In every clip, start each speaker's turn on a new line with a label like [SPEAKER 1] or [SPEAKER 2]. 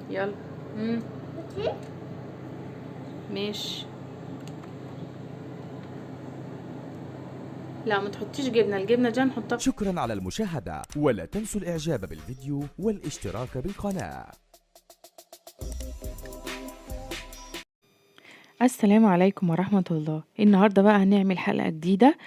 [SPEAKER 1] يلا. ماشي. لا ما تحطيش جبنه، الجبنه دي هنحطها.
[SPEAKER 2] شكرا على المشاهدة، ولا تنسوا الإعجاب بالفيديو والاشتراك بالقناة.
[SPEAKER 1] السلام عليكم ورحمة الله. النهاردة بقى هنعمل حلقة جديدة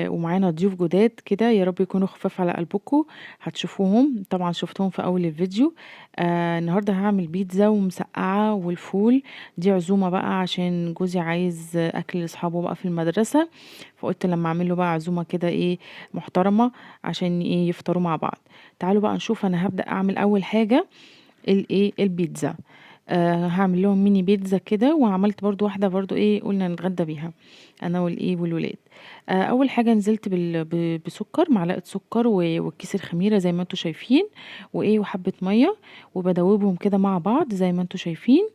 [SPEAKER 1] ومعانا ضيوف جداد كده، يا رب يكونوا خفاف على قلبكم. هتشوفوهم طبعا، شفتهم في اول الفيديو. النهاردة هعمل بيتزا ومسقعة والفول. دي عزومة بقى عشان جوزي عايز اكل لاصحابه بقى في المدرسة، فقلت لما اعمل له بقى عزومة كده ايه محترمة عشان ايه يفطروا مع بعض. تعالوا بقى نشوف. انا هبدأ اعمل اول حاجة الايه البيتزا. هعمل لهم ميني بيتزا كده، وعملت برضو واحدة برضو ايه قلنا نتغدى بيها انا والايه والولاد. اول حاجة نزلت بسكر، معلقة سكر والكيس الخميرة زي ما انتوا شايفين، وايه وحبة مية، وبدوبهم كده مع بعض زي ما انتوا شايفين،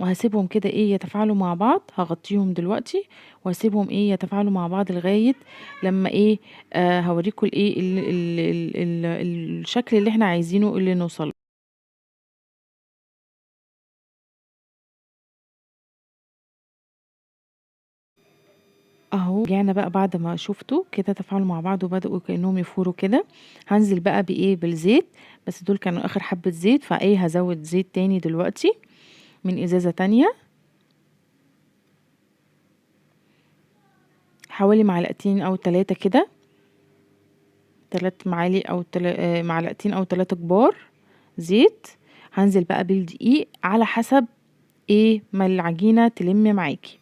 [SPEAKER 1] وهسيبهم كده ايه يتفاعلوا مع بعض. هغطيهم دلوقتي وهسيبهم ايه يتفاعلوا مع بعض لغاية لما ايه هوريكم الايه الشكل اللي احنا عايزينه اللي نوصل. اهو رجعنا بقى بعد ما شفتوا كده تفاعلوا مع بعض وبدأوا كأنهم يفوروا كده. هنزل بقى بايه بالزيت، بس دول كانوا اخر حبة زيت، فايه هزود زيت تاني دلوقتي من ازازة تانية، حوالي معلقتين او 3 كده، 3 معالق او معلقتين او 3 كبار زيت. هنزل بقى بالدقيق على حسب ايه ما العجينة تلم معاكي.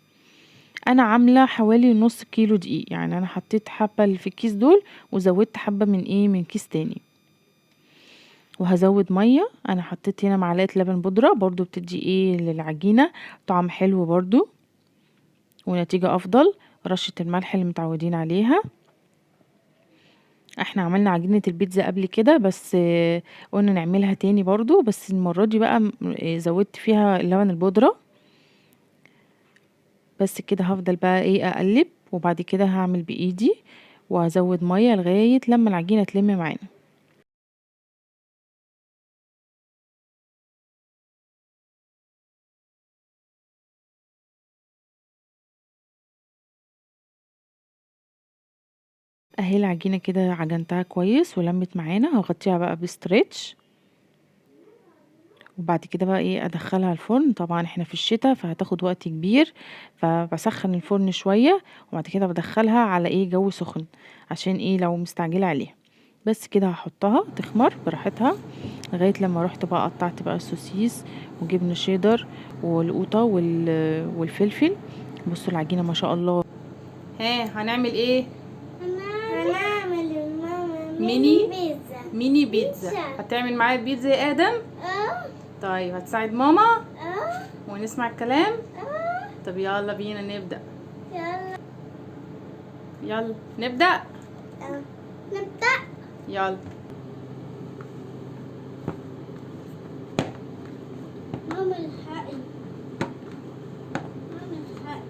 [SPEAKER 1] انا عامله حوالي نص كيلو دقيق، يعني انا حطيت حبه اللي في الكيس دول وزودت حبه من ايه من كيس تاني. وهزود ميه، انا حطيت هنا معلقه لبن بودره برضو بتدي ايه للعجينه طعم حلو برضو ونتيجه افضل. رشه الملح اللي متعودين عليها. احنا عملنا عجينه البيتزا قبل كده، بس قلنا نعملها تاني برضو، بس المره دي بقى زودت فيها اللبن البودره. بس كده هفضل بقى ايه اقلب، وبعد كده هعمل بايدي وهزود ميه لغايه لما العجينه تلم معانا. اهي العجينه كده عجنتها كويس ولمت معانا. هغطيها بقى بستريتش، وبعد كده بقى ايه ادخلها الفرن. طبعا احنا في الشتاء فهتاخد وقت كبير، فبسخن الفرن شويه وبعد كده بدخلها على ايه جو سخن عشان ايه لو مستعجله عليها. بس كده هحطها تخمر براحتها لغايه لما رحت بقى قطعت بقى السوسيس وجبنه شيدر والقوطه والفلفل. بصوا العجينه ما شاء الله. ها هنعمل ايه؟
[SPEAKER 3] هنعمل ماما
[SPEAKER 1] ميني
[SPEAKER 3] بيتزا.
[SPEAKER 1] ميني بيتزا. هتعمل معايا بيتزا يا ادم؟ طيب هتساعد ماما ونسمع الكلام. طب يلا بينا نبدأ.
[SPEAKER 3] يلا
[SPEAKER 1] يلا نبدأ.
[SPEAKER 3] نبدأ.
[SPEAKER 1] يلا.
[SPEAKER 3] ماما الحقي، ماما الحقي.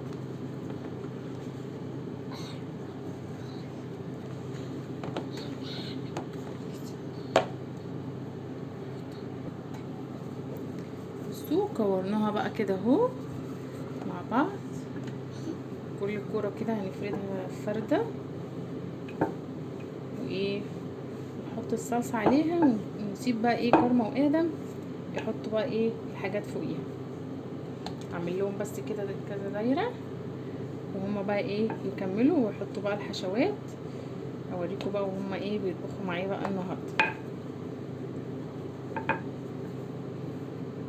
[SPEAKER 1] بصوا كورناها بقى كده اهو مع بعض. كل كورة كده هنفردها فردة، وايه نحط الصلصة عليها ونسيب بقى ايه كرمة وآدم يحطوا بقى ايه الحاجات فوقيها. اعمل لهم بس كده كذا دايرة وهما بقى ايه يكملوا ويحطوا بقى الحشوات. اوريكم بقى وهما ايه بيطبخوا معايا بقى النهارده،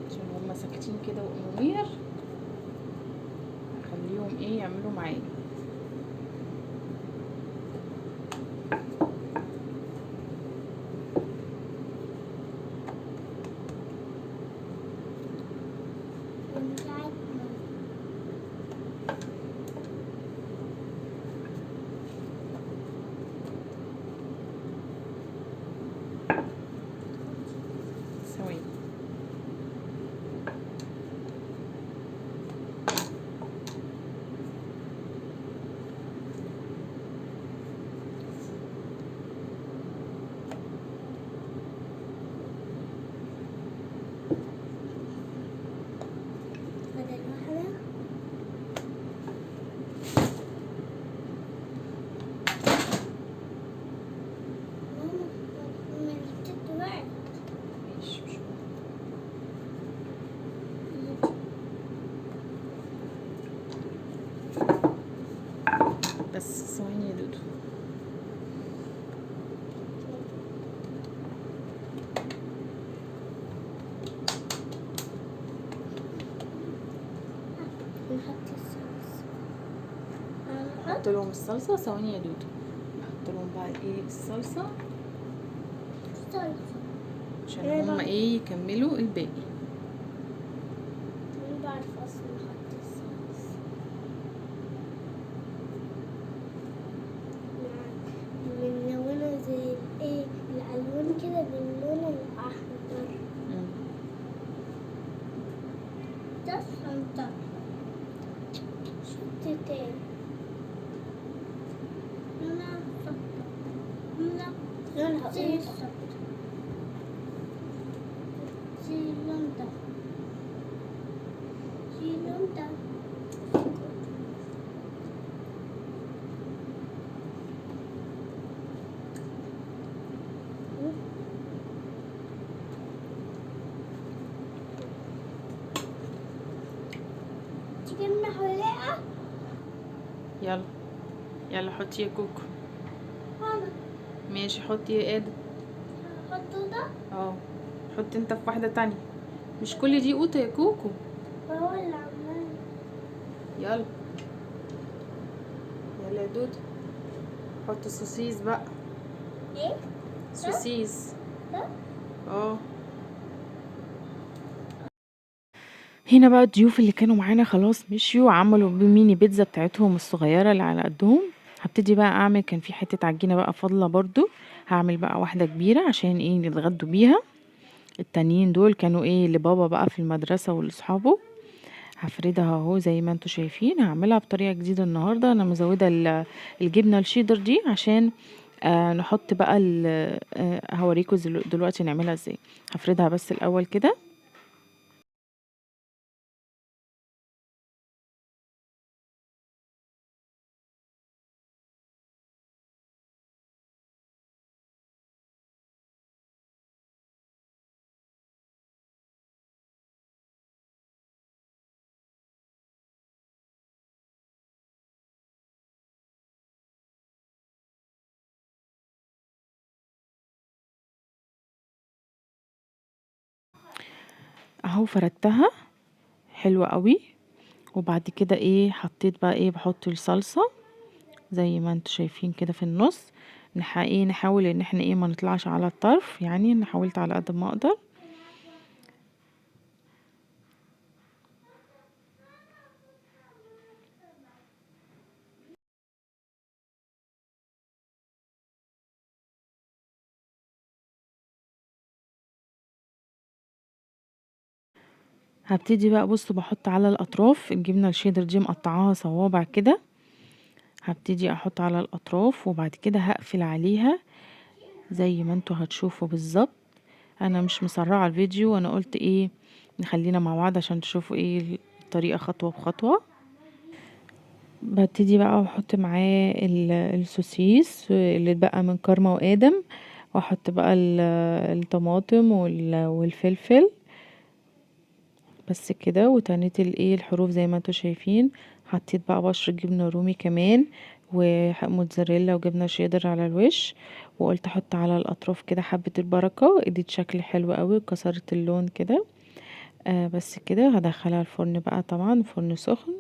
[SPEAKER 1] عشان هما ساكتين كده وامومير هخليهم ايه يعملوا معايا. ثواني. نحط لهم الصلصه. ثواني يا دودو، نحط لهم بقى ايه الصلصه عشان هما ايه يكملوا الباقي.
[SPEAKER 3] أنا بعرف أصلا أحط الصلصة. بنلونه زي ايه الألوان كده باللون الأخضر. ده الصندوق. شو تاني؟ لونها صفرا. لونها زي الصفرا. زي اللون ده. زي اللون ده. تيجي من حلاقة؟
[SPEAKER 1] يلا يلا حطي يا كوكو.
[SPEAKER 3] أنا
[SPEAKER 1] ماشي حطي يا ادم.
[SPEAKER 3] هحطه ده.
[SPEAKER 1] حط انت في واحده تانية، مش كل دي قوطه يا كوكو.
[SPEAKER 3] هو اللي عمال.
[SPEAKER 1] يلا يلا يا دودو، حط السوسيس بقى.
[SPEAKER 3] ايه؟
[SPEAKER 1] سوسيس.
[SPEAKER 3] ده؟
[SPEAKER 1] هنا بقى الضيوف اللي كانوا معانا خلاص مشيوا، عملوا الميني بيتزا بتاعتهم الصغيره اللي على قدهم. هبتدي بقى اعمل، كان في حته عجينه بقى فاضله برضو، هعمل بقى واحده كبيره عشان ايه نتغدوا بيها. التانيين دول كانوا ايه لبابا بقى في المدرسه ولاصحابه. هفردها اهو زي ما انتوا شايفين. هعملها بطريقه جديده النهارده. انا مزوده الجبنه الشيدر دي عشان نحط بقى هوريكم دلوقتي نعملها ازاي. هفردها بس الاول كده. اهو فردتها حلوة قوي. وبعد كده ايه حطيت بقى ايه بحط الصلصة زي ما انتوا شايفين كده في النص. نحاول ان احنا ايه ما نطلعش على الطرف، يعني انا حاولت على قد ما اقدر. هبتدي بقى بصوا بحط على الاطراف الجبنة الشيدر دي مقطعاها صوابع كده. هبتدي احط على الاطراف وبعد كده هقفل عليها زي ما انتوا هتشوفوا بالظبط. انا مش مسرعة الفيديو، انا قلت ايه نخلينا مع بعض عشان تشوفوا ايه الطريقة خطوة بخطوة. ببتدي بقى واحط معاه السوسيس اللي اتبقى من كارما وادم، واحط بقى الطماطم والفلفل بس كده. وتنيت الايه الحروف زي ما انتوا شايفين. حطيت بقى بشر جبنه رومي كمان وموتزاريلا وجبنه شيدر على الوش. وقلت احط على الاطراف كده حبه البركه، اديت شكل حلو قوي وكسرت اللون كده. بس كده هدخلها الفرن بقى، طبعا فرن سخن.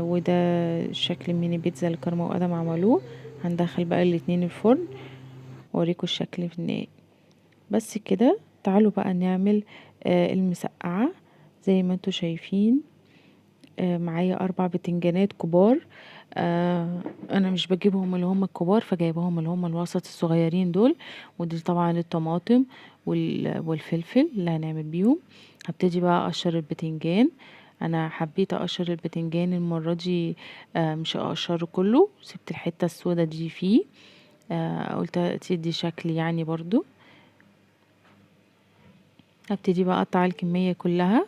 [SPEAKER 1] وده شكل الميني بيتزا اللي كرمه وادم عملوه. هندخل بقى الاتنين الفرن واوريكم الشكل في النهاية. بس كده تعالوا بقى نعمل المسقعة زي ما انتوا شايفين. معايا 4 بتنجانات كبار. انا مش بجيبهم اللي هم الكبار، فجايبهم اللي هم الوسط الصغيرين دول. ودي طبعا الطماطم والفلفل اللي هنعمل بيهم. هبتدي بقى اقشر البتنجان. انا حبيت اقشر البتنجان المرة دي، مش اقشره كله، سبت الحتة السوداء دي فيه. قلت تدي شكل يعني برضو. هبتدي بقى اقطع الكمية كلها.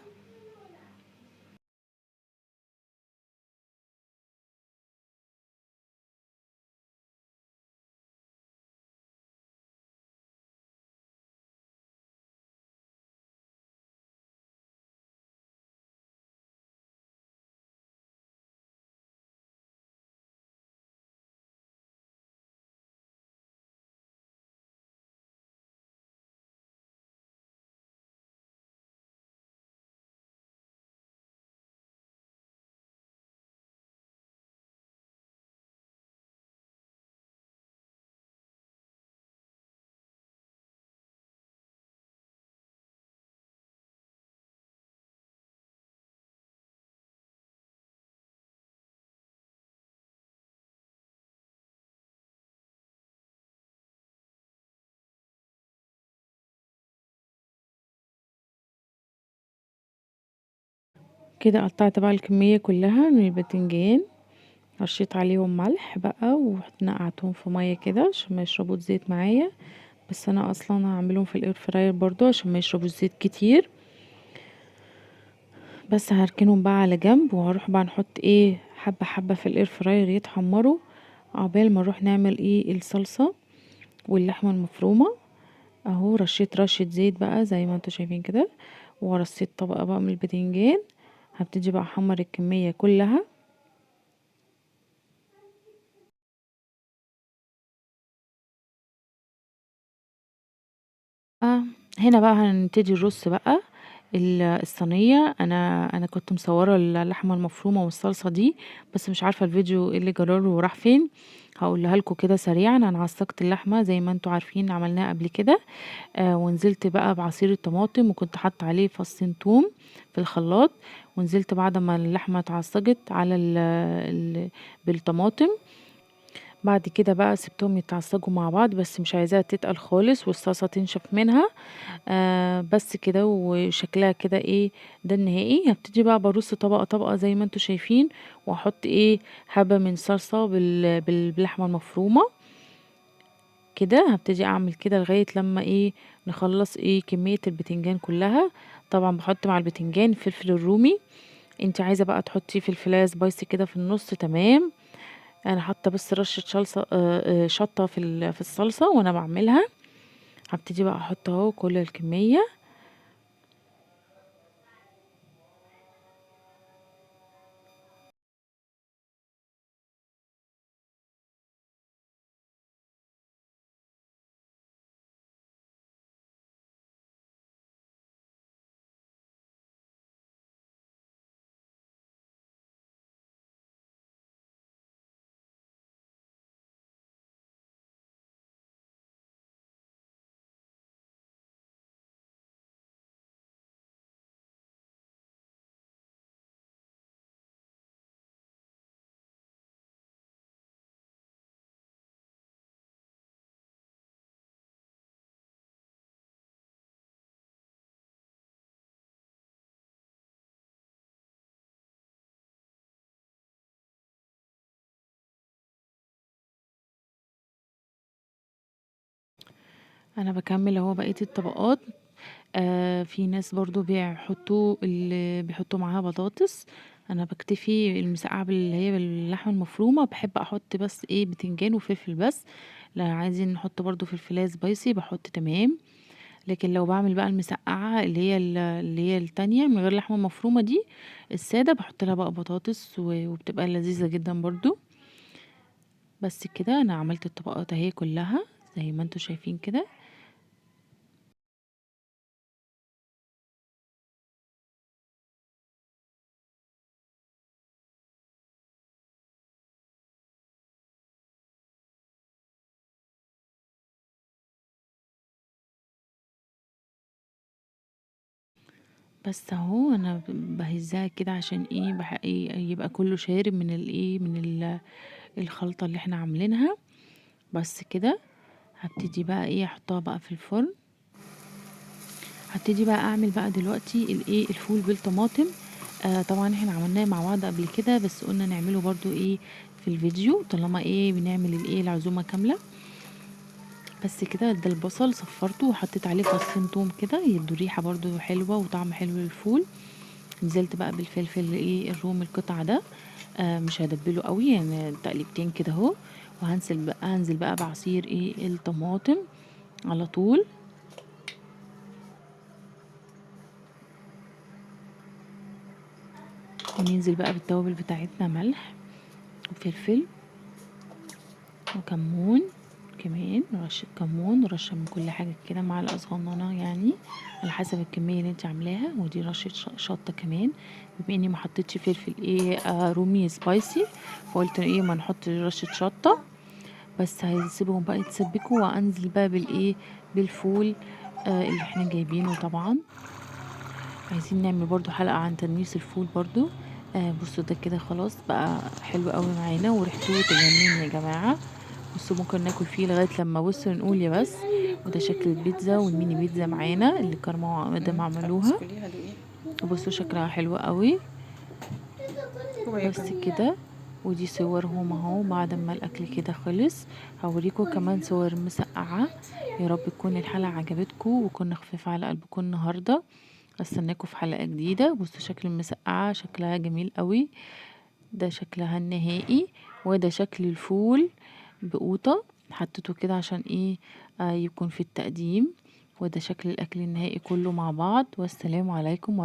[SPEAKER 1] كده قطعت بقى الكمية كلها من الباذنجان، رشيت عليهم ملح بقى ونقعتهم في ميه كده عشان ما يشربوا الزيت معايا. بس انا اصلا هعملهم في الاير فراير برضو عشان ما يشربوا الزيت كتير. بس هركنهم بقى على جنب، وهروح بقى نحط ايه حبة حبة في الاير فراير يتحمروا عقبال ما نروح نعمل ايه الصلصة واللحمة المفرومة. اهو رشيت رشة زيت بقى زي ما انتوا شايفين كده، ورصيت طبقة بقى من الباذنجان. هبتدي بقى احمر الكمية كلها. هنا بقى هنبتدي الرص بقى. الصينيه انا كنت مصوره اللحمه المفرومه والصلصه دي، بس مش عارفه الفيديو ايه اللي جراله وراح فين. هقولها لكم كده سريعا. انا عصقت اللحمه زي ما انتوا عارفين عملناها قبل كده. ونزلت بقى بعصير الطماطم، وكنت حاطه عليه فصين توم في الخلاط. ونزلت بعد ما اللحمه اتعصجت على بالطماطم. بعد كده بقى سبتهم يتعصجوا مع بعض، بس مش عايزاها تتقل خالص والصلصه تنشف منها. بس كده وشكلها كده ايه. ده النهائي. هبتدي بقى برص طبقة طبقة زي ما انتوا شايفين، واحط ايه حبة من صلصة باللحمة المفرومة. كده هبتدي اعمل كده لغاية لما ايه نخلص ايه كمية البتنجان كلها. طبعا بحط مع البتنجان الفلفل الرومي. انت عايزة بقى تحطي فلفلاية سبايسي كده في النص تمام. انا حاطة بس رشة صلصة شطة في الصلصة وانا بعملها. هبتدي بقى احط اهو كل الكمية. انا بكمل اهو بقية الطبقات. في ناس برضو بيحطوا اللي بيحطوا معاها بطاطس. انا بكتفي المسقعه اللي هي باللحمه المفرومه، بحب احط بس ايه بتنجان وفلفل بس. لا عايزين نحط برضو فلفلايه سبايسي بحط تمام. لكن لو بعمل بقى المسقعه اللي هي التانية من غير لحمه مفرومه دي الساده، بحط لها بقى بطاطس وبتبقى لذيذه جدا برضو. بس كده انا عملت الطبقات اهي كلها زي ما انتوا شايفين كده. بس اهو انا بهزها كده عشان ايه يبقى كله شارب من الايه الخلطة اللي احنا عاملينها. بس كده هبتدي بقى ايه احطها بقى في الفرن. هبتدي بقى اعمل بقى دلوقتي الايه الفول بالطماطم. طبعا احنا عملناه مع بعض قبل كده، بس قلنا نعمله برضو ايه في الفيديو طالما ايه بنعمل الايه العزومة كاملة. بس كده ده البصل صفرته وحطيت عليه فصين توم كده يدوا ريحة برضو حلوة وطعم حلو للفول. نزلت بقى بالفلفل ايه الرومي القطع ده. مش هدبله قوي يعني تقليبتين كده اهو. هنزل بقى بعصير ايه الطماطم على طول. وننزل بقى بالتوابل بتاعتنا ملح وفلفل وكمون. كمان رشة كمون ورشة من كل حاجة كده معلقة صغننة يعني على حسب الكمية اللي انت عاملاها. ودي رشة شطة كمان بما اني ما حطيتش فلفل ايه رومي سبايسي، فقلت ايه ما نحط رشة شطة. بس هسيبهم بقى يتسبكوا وانزل بقى بالايه بالفول اللي احنا جايبينه طبعا. عايزين نعمل برضو حلقة عن تنميس الفول برضو. بصوا ده كده خلاص بقى حلو قوي معانا وريحته تجنن يا جماعة. بصوا ممكن ناكل فيه لغاية لما بصوا نقول يا بس. وده شكل البيتزا والميني بيتزا معانا اللي كارما ومدام عملوها. بصوا شكلها حلو قوي. بس كده. ودي صورهم اهو بعد ما الاكل كده خلص. هوريكم كمان صور مسقعة. يا رب تكون الحلقة عجبتكم وكنا خفيفة على قلبكم النهاردة. استناكم في حلقة جديدة. بصوا شكل المسقعة، شكلها جميل قوي. ده شكلها النهائي. وده شكل الفول بقوطة، حطيته كده عشان ايه يكون في التقديم. وده شكل الاكل النهائي كله مع بعض. والسلام عليكم ورحمة